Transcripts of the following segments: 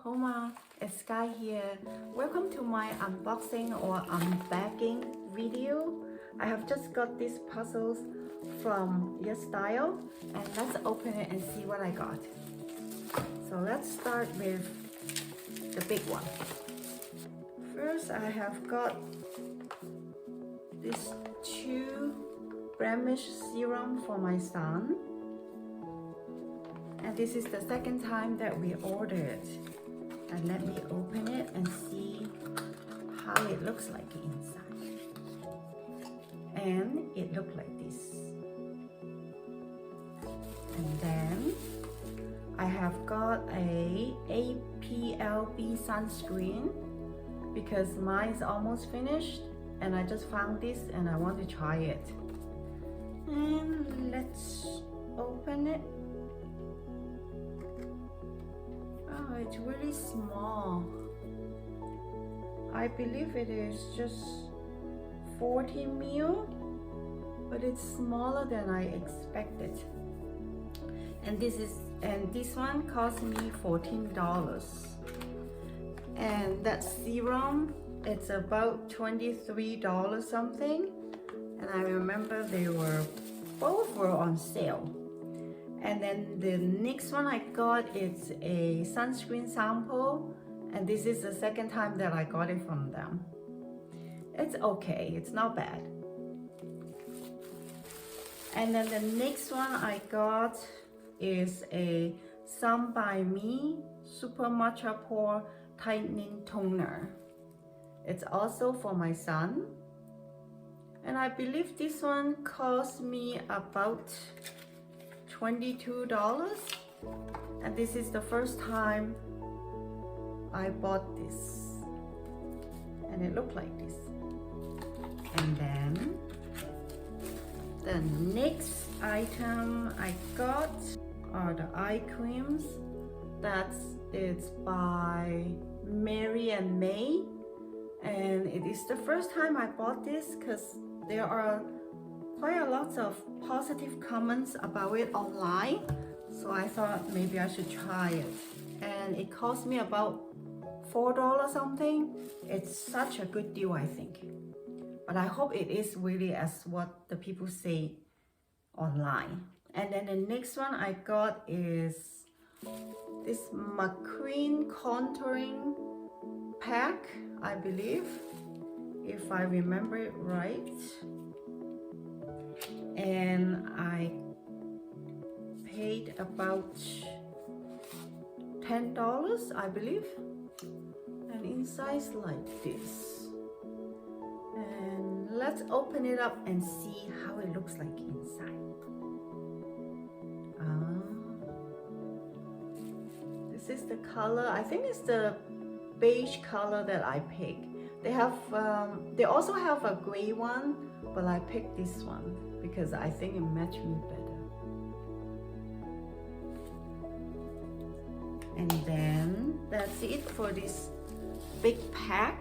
Homa, it's Sky here. Welcome to my unboxing or unbagging video. I have just got these puzzles from Yesstyle and let's open it and see what I got. So let's start with the big one. First, I have got these 2 blemish serum for my son. And this is the second time that we ordered. And let me open it and see how it looks like inside. And it looked like this. And then I have got a APLB sunscreen because mine is almost finished and I just found this and I want to try it. And let's open it. Oh, it's really small. I believe it is just 40 ml, but it's smaller than I expected. And this one cost me $14. And that serum, it's about $23 something. And I remember both were on sale. And then the next one I got is a sunscreen sample, and this is the second time that I got it from them. It's okay, it's not bad. And then the next one I got is a Sun by Me Super Matcha Pore Tightening Toner. It's also for my son. And I believe this one cost me about $22, and this is the first time I bought this, and it looked like this. And then the next item I got are the eye creams. It's by Mary and May, and it is the first time I bought this because there are quite a lot of positive comments about it online, so I thought maybe I should try it. And it cost me about $4 something. It's such a good deal, I think. But I hope it is really as what the people say online. And then the next one I got is this McQueen contouring pack, I believe, if I remember it right. And I paid about $10, I believe. And inside's like this. And let's open it up and see how it looks like inside. This is the color. I think it's the beige color that I picked. They also have a gray one, but I picked this one because I think it matched me better. And then that's it for this big pack.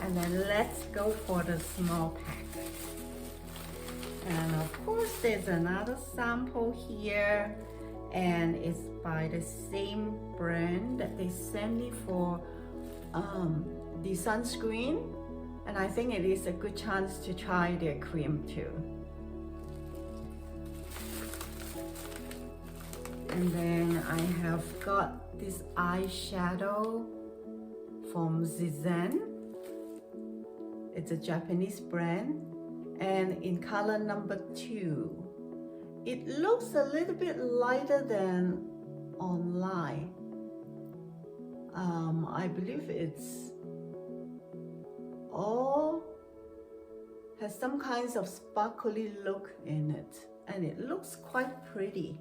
And then let's go for the small pack. And of course there's another sample here, and it's by the same brand that they sent me for the sunscreen. And I think it is a good chance to try their cream too. And then I have got this eyeshadow from Zen. It's a Japanese brand, and in color number 2. It looks a little bit lighter than online. I believe it's all has some kinds of sparkly look in it, and it looks quite pretty.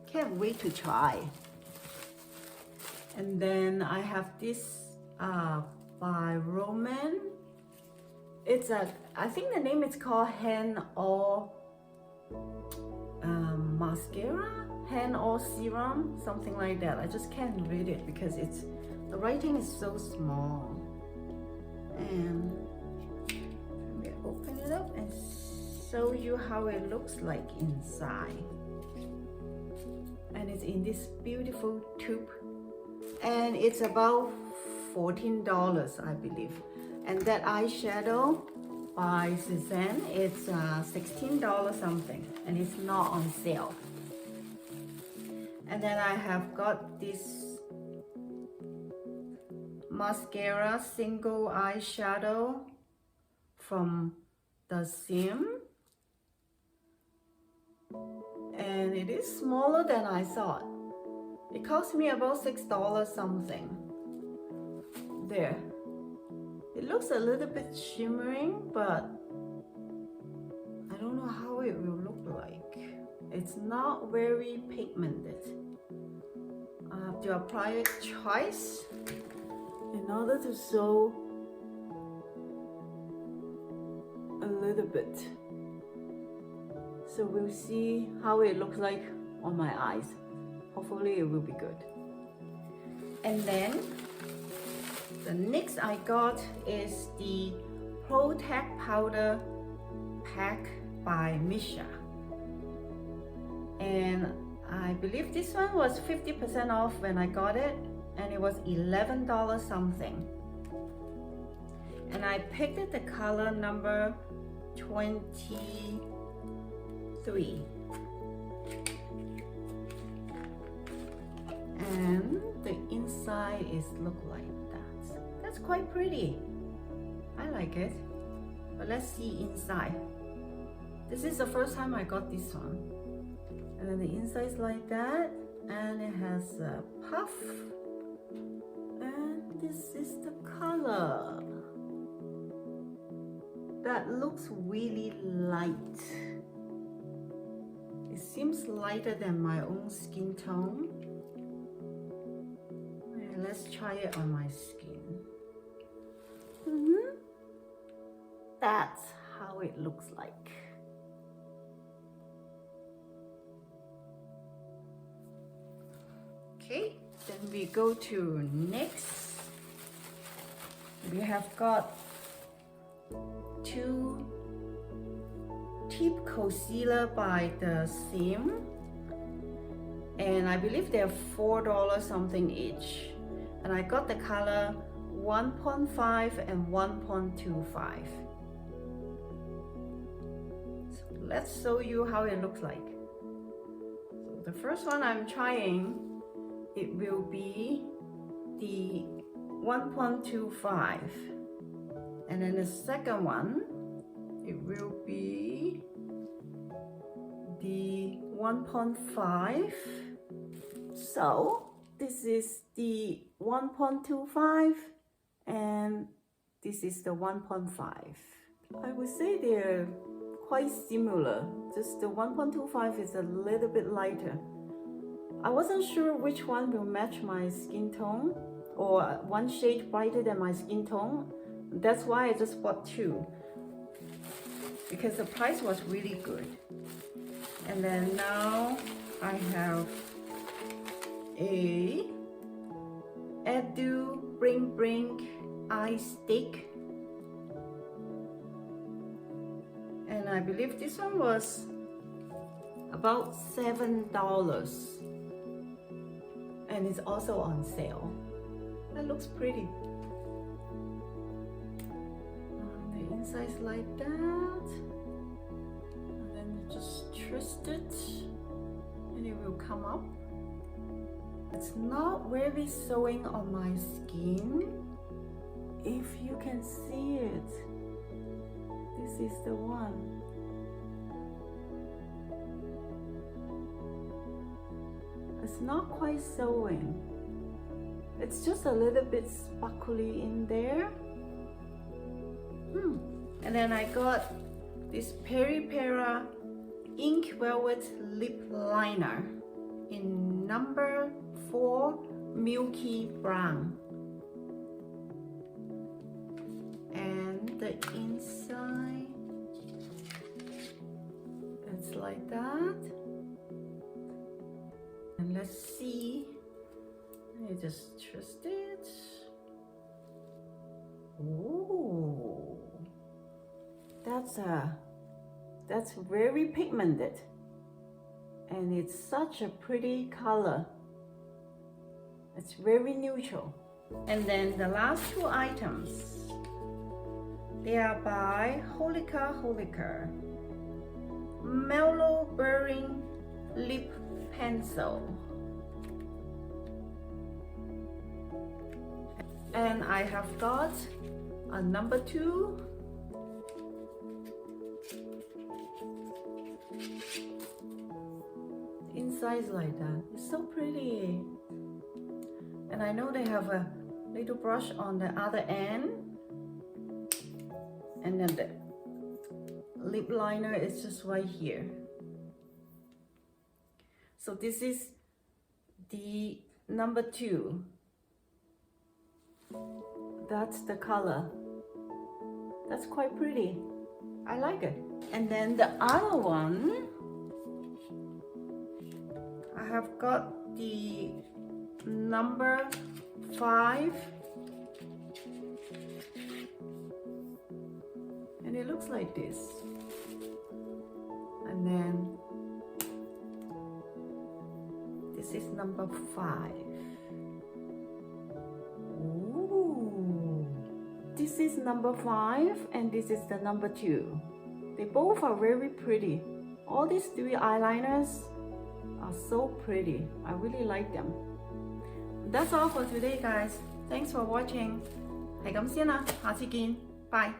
Can't wait to try. And then I have this by Roman. I think the name is called Hand All Mascara, Hand All Serum, something like that. I just can't read it because the writing is so small. And let me open it up and show you how it looks like inside. And it's in this beautiful tube, and it's about $14, I believe. And that eyeshadow by Suzanne, it's $16 something, and it's not on sale. And then I have got this mascara single eyeshadow from the Sim, and it is smaller than I thought. It cost me about $6 something. There. It looks a little bit shimmering, but I don't know how it will look like. It's not very pigmented. I have to apply it twice in order to show a little bit. So we'll see how it looks like on my eyes. Hopefully it will be good. And then the next I got is the Protect Powder Pack by Misha. And I believe this one was 50% off when I got it, and it was $11 something. And I picked the color number 23. And the inside is look like that. That's quite pretty. I like it. But let's see inside. This is the first time I got this one. And then the inside is like that. And it has a puff. And this is the color. That looks really light. It seems lighter than my own skin tone. And let's try it on my skin. That's how it looks like. Okay, then we go to next. We have got two tip concealer by the Sim, and I believe they're $4 something each. And I got the color 1.5 and 1.25. So let's show you how it looks like. So the first one I'm trying, it will be the 1.25. And then the second one, it will be the 1.5. So this is the 1.25 and this is the 1.5. I would say they're quite similar, just the 1.25 is a little bit lighter. I wasn't sure which one will match my skin tone, or one shade brighter than my skin tone. That's why I just bought two, because the price was really good. And then now I have a Edu Bring eye stick, and I believe this one was about $7, and it's also on sale. That looks pretty. The inside is like that, and then you just twist it and it will come up. It's not very showing on my skin. If you can see it, this is the one. It's not quite showing. It's just a little bit sparkly in there. And then I got this Peri Pera Ink Velvet Lip Liner in number 4 Milky Brown. And the inside, it's like that. And let's see. You just twist it. Ooh, that's very pigmented, and it's such a pretty color. It's very neutral. And then the last two items, they are by Holika Mellow Burring Lip Pencil. And I have got a number 2. Inside is like that. It's so pretty. And I know they have a little brush on the other end. And then the lip liner is just right here. So this is the number 2. That's the color. That's quite pretty. I like it. And then the other one, I have got the number 5. And it looks like this. And then this is number 5. Ooh. This is number 5 and this is the number 2. They both are very pretty. All these 3 eyeliners are so pretty. I really like them. That's all for today, guys. Thanks for watching. 係咁先啦，下次見，拜。